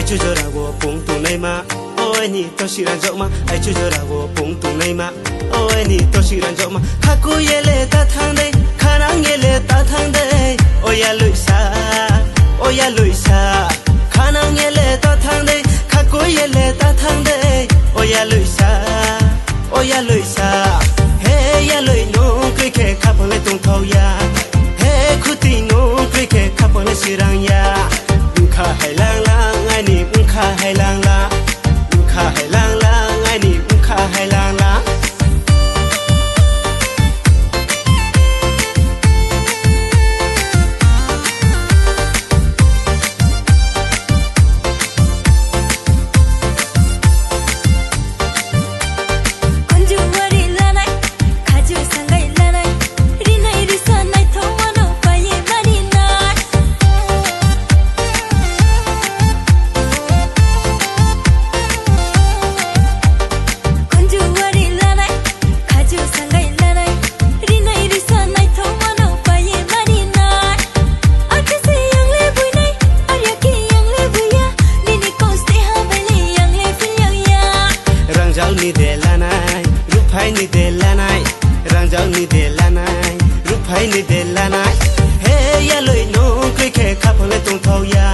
주저라고 봉투네마 오애니 도시란 적마 아이 주저라고 봉투네마 오애니 도시란 적마 갖고 예레 따탕데 가랑 예레 따탕데 오야 루이사 가랑 예레 따탕데 갖고 예레 따탕데 오야 루이사 해야 루이노 그렇게 가пол레 똥터야 해 쿠티노 그렇게 가пол레 시랑야 khá hay lang lang ai nị cũng khá hay lang lang khá hay lang lang ai nị cũng khá hay lang lang ni de lanai rupai ni de lanai rangjang ni de lanai rupai ni de lanai he ya loi no kwe khe khapang le tong thau ya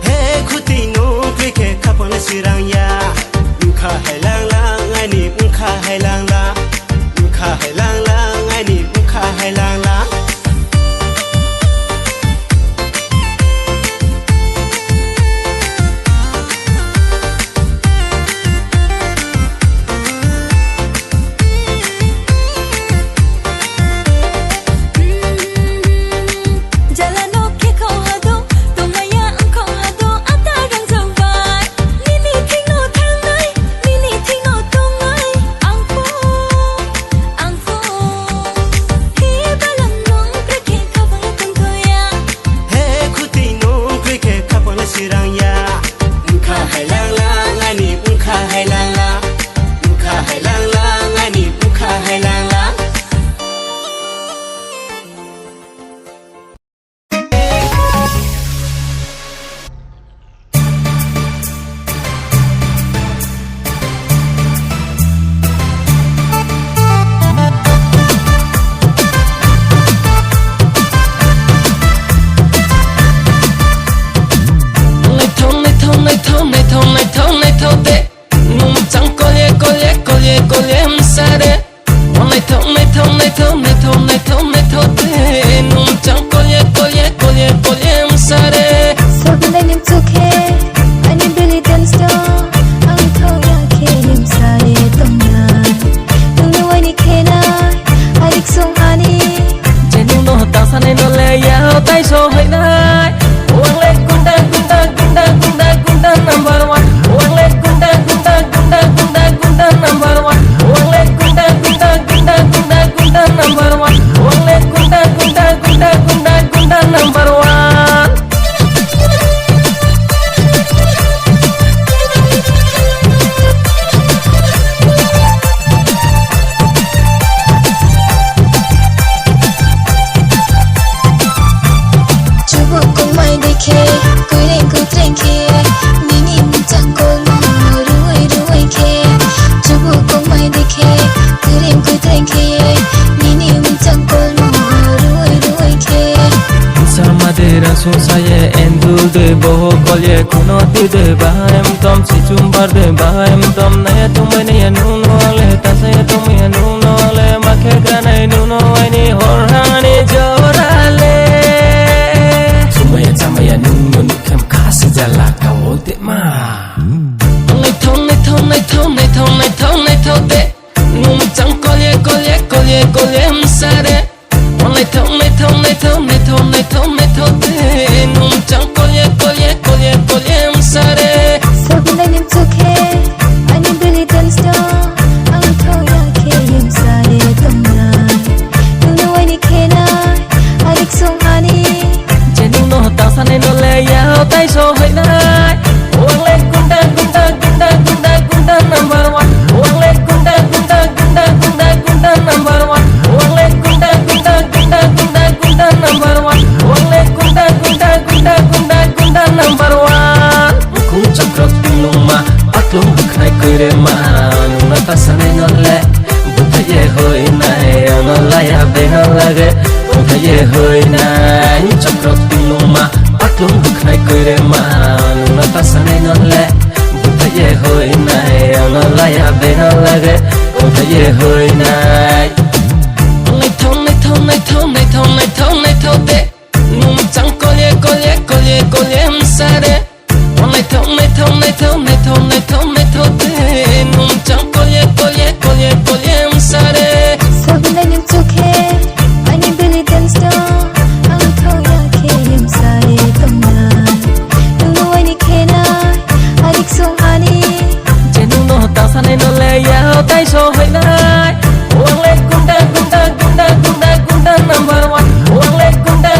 he khuti no kwe khe khapang le sirang ya kha hai lang lang ai ni kha hai lang la kha hai lang lang ai ni kha hai lang la Susaye endul de boho kolye kuno de bahem tom si chumbar de bahem tom naya tumene nuno le tasaya tumene nuno le makhe ganai nuno ani horhani jorale sumaya chamaya nuno nikam khas jala kawote ma nai thong de num chang kolye msare nai thong de num chang kolye msare Sabunay nim tukhe ani bili dance do ang thong ya ke tasane nolle butaye hoy nai onolaya benolage butaye hoy nai chokro tinuma patlum dukhnai koire ma nuna tasane nolle butaye hoy nai onolaya benolage butaye hoy nai Nei thau de num chang kolye msare Nei thau de num chang kolye msare Sabunay ng tukhe ani Billy dance do ang thau ya ke yam sare kamnan nu ani khena adik song ani Jenu no tasane no le ya tai so hoi nai Uang le gunda number one Uang le gunda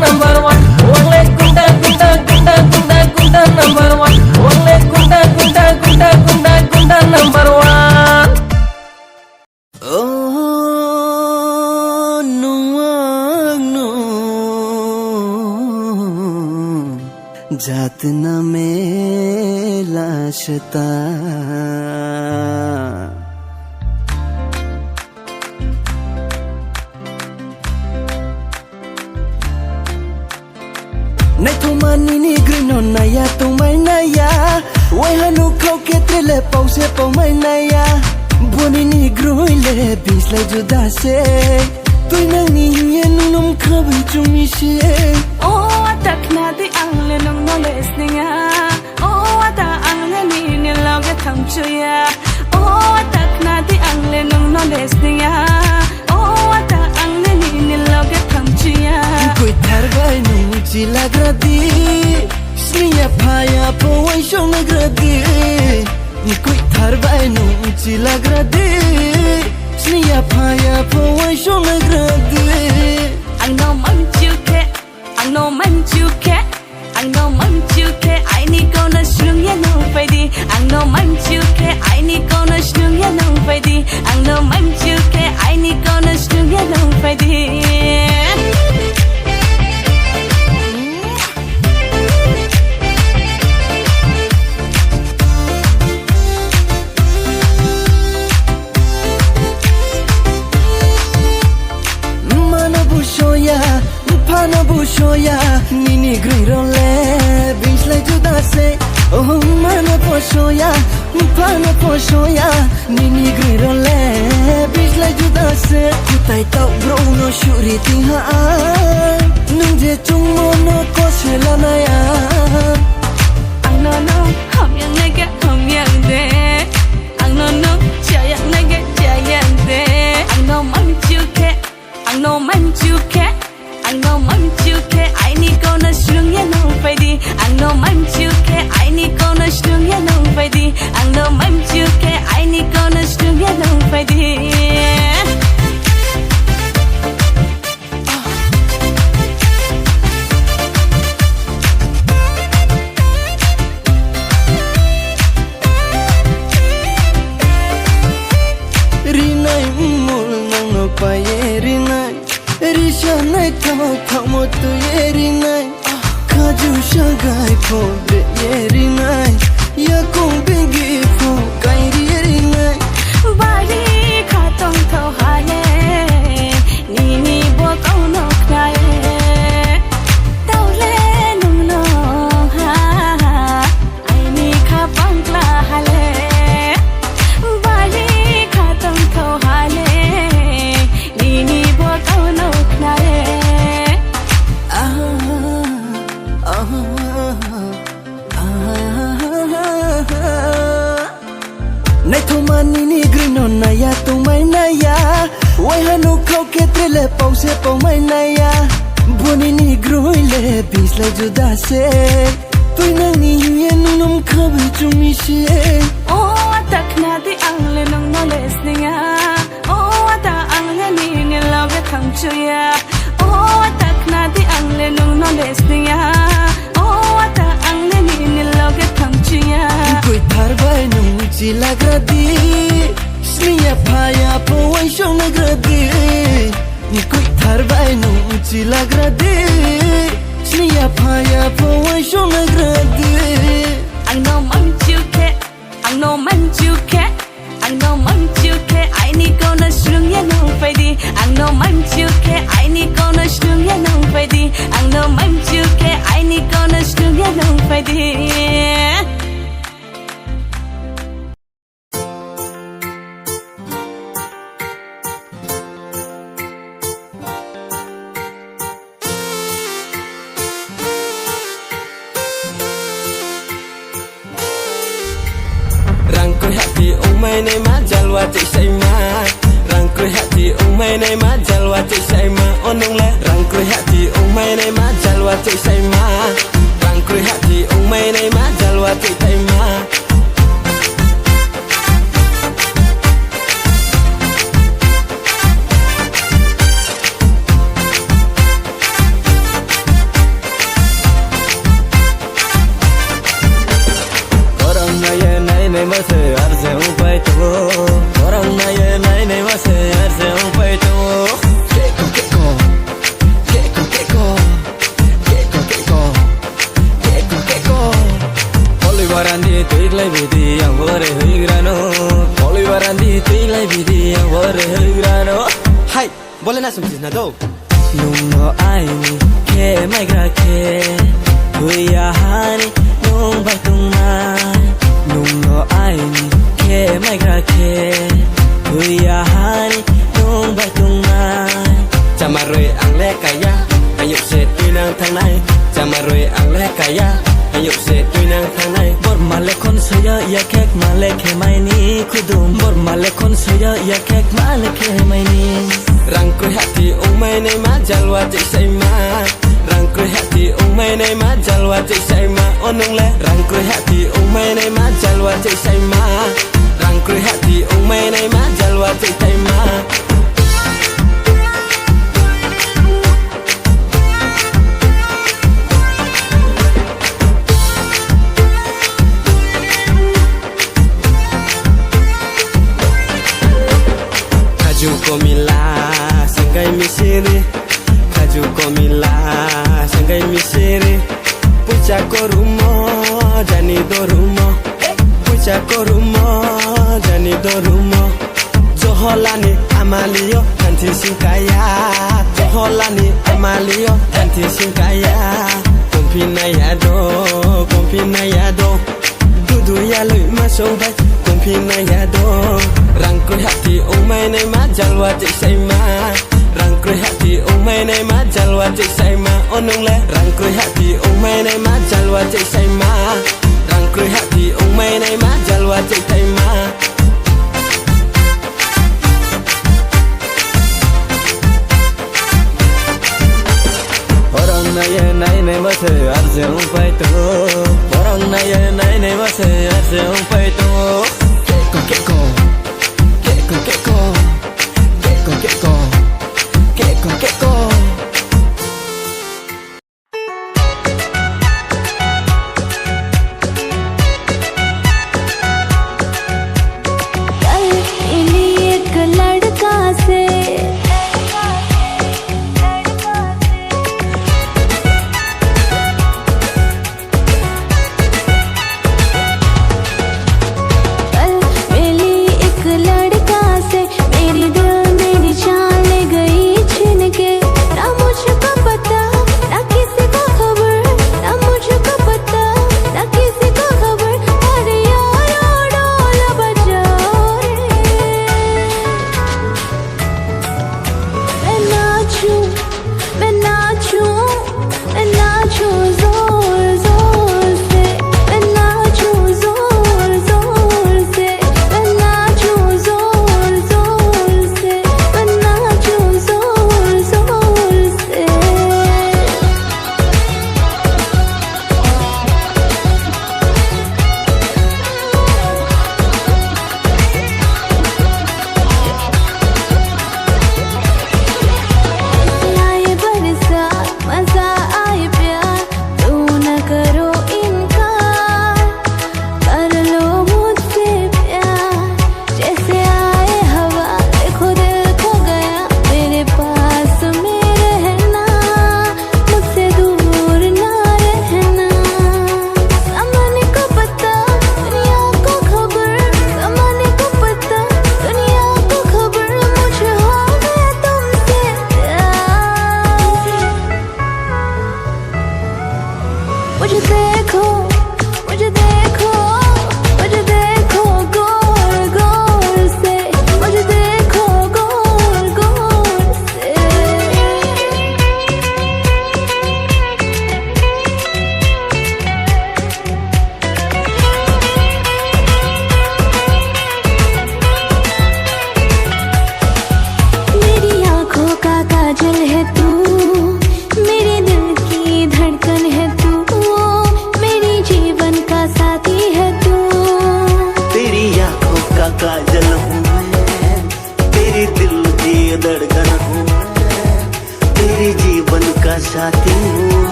number one Uang le gunda number one Uang le gunda number one Oh no जात न मेला शता Nay thomani ni grino naya tomai naya Wai hanu khau ke trele pause pau mai naya Boni ni groile bisla juda se Tui nang ni yen num khabi chumi she Oh takna di angle nung no listeninga Oh ta angle ni ni loge thamchuya Oh takna di angle nung no listeninga Oh ta angle ni loge thamchuya Koi thar gai nung chi lagradi Sniya phaya po wai shong lagradi Ni koi thar gai nung chi lagradi Sniya phaya po wai shong lagradi I know man chuke I know man chuke I know man chuke I need gonna shung ya no fadi I know man chuke I need gonna shung ya no fadi I know man chuke I need gonna shung ya no fadi Pana bushoya nini grirole bisla juda se oh mana poshoya pana poshoya nini grirole bisla juda se kutai tau bro no shuri tinha nung je chungmo no kosela na ya no hom yang nege hom yang de no jayang nege jayang de no man chuke no man chuke I know man chuke I need gonna shung ya no fadi I know man chuke I need gonna shung ya no fadi I know man chuke I need gonna shung ya no fadi Rinai mul nang no paye rinai Risha nai thau mo tu ye rinai Khaju shagai pho de ye rinai Ya kong bengi pho kai ye rinai Bari kha tong thau hale ni bo kau no knae tau le nung no ha ai ni kha pangla hale Bari kha tong thau hale ni bo kau no knae Nay thomani ni grino naya tomai naya Wai hanu khau ke trele pause pau mai naya Boni ni groile bisla juda se Tui nang ni yen num khabi chumi she Oh takna di angle nung no listeninga Oh ta angle ni loge thamchuya Oh takna di angle nung no listeninga Oh ta angle ni loge thamchuya Koi thar bai nung chi lagradi Sniya phaya po wai shong lagradi Ni koi thar bai nung chi lagradi Sniya phaya po wai shong lagradi I know man chuke anh know man you care anh know man you care ai ni gonna strung ya no phải đi anh know man you care ai ni gonna strung ya no phải đi anh know man you care ai ni gonna strung ya no phải đi hati umay nay majalwa ti say ma rangkoy hati umay nay majalwa ti say ma onong le rangkoy hati umay nay majalwa ti say ma rangkoy hati umay nay majalwa ti say ma nay mà se arse un peito orang nay nay mà se arse un peito keko keko keko keko keko keko keko keko Olivarandi tuilai vidi yang bore higrano Olivarandi tuilai vidi yang bore higrano Hai boleh nak sempit na do Nungo aini ke mai gra ke Huya hani nung bai tung mai Nungo aini ke mai gra ke Huya hani nung bai tung mai Chamaroi ang le kaya Ayuk se tui nang thang nai Chamaroi ang le kaya Ayuk se tui nang thang nai Bor male kon saya ya kek male ke mai ni kudum Bor male kon saya ya kek male ke mai ni Rangkoy hati umay nay majalwa ti say ma Rangkoy hati umay nay majalwa ti say ma onong le Rangkoy hati umay nay majalwa ti say ma Rangkoy hati umay nay majalwa ti say ma Kaju komila sanggai misiri Kaju komila sanggai misiri Pucha korumo jani dorumo Pucha korumo jani dorumo Joholani amalio kanti singkaya Joholani amalio kanti singkaya Kompina yado Dudu ya lui masong bai Kompina yado Rangkoy hati umay nay majalwa ti say ma Rangkoy hati umay nay majalwa ti say ma onong le Rangkoy hati umay nay majalwa ti say ma Rangkoy hati umay nay majalwa ti say ma Orang nay ma se arse un peito Orang nay ma se arse un peito Keko keko Keko keko Keko keko Keko keko Sky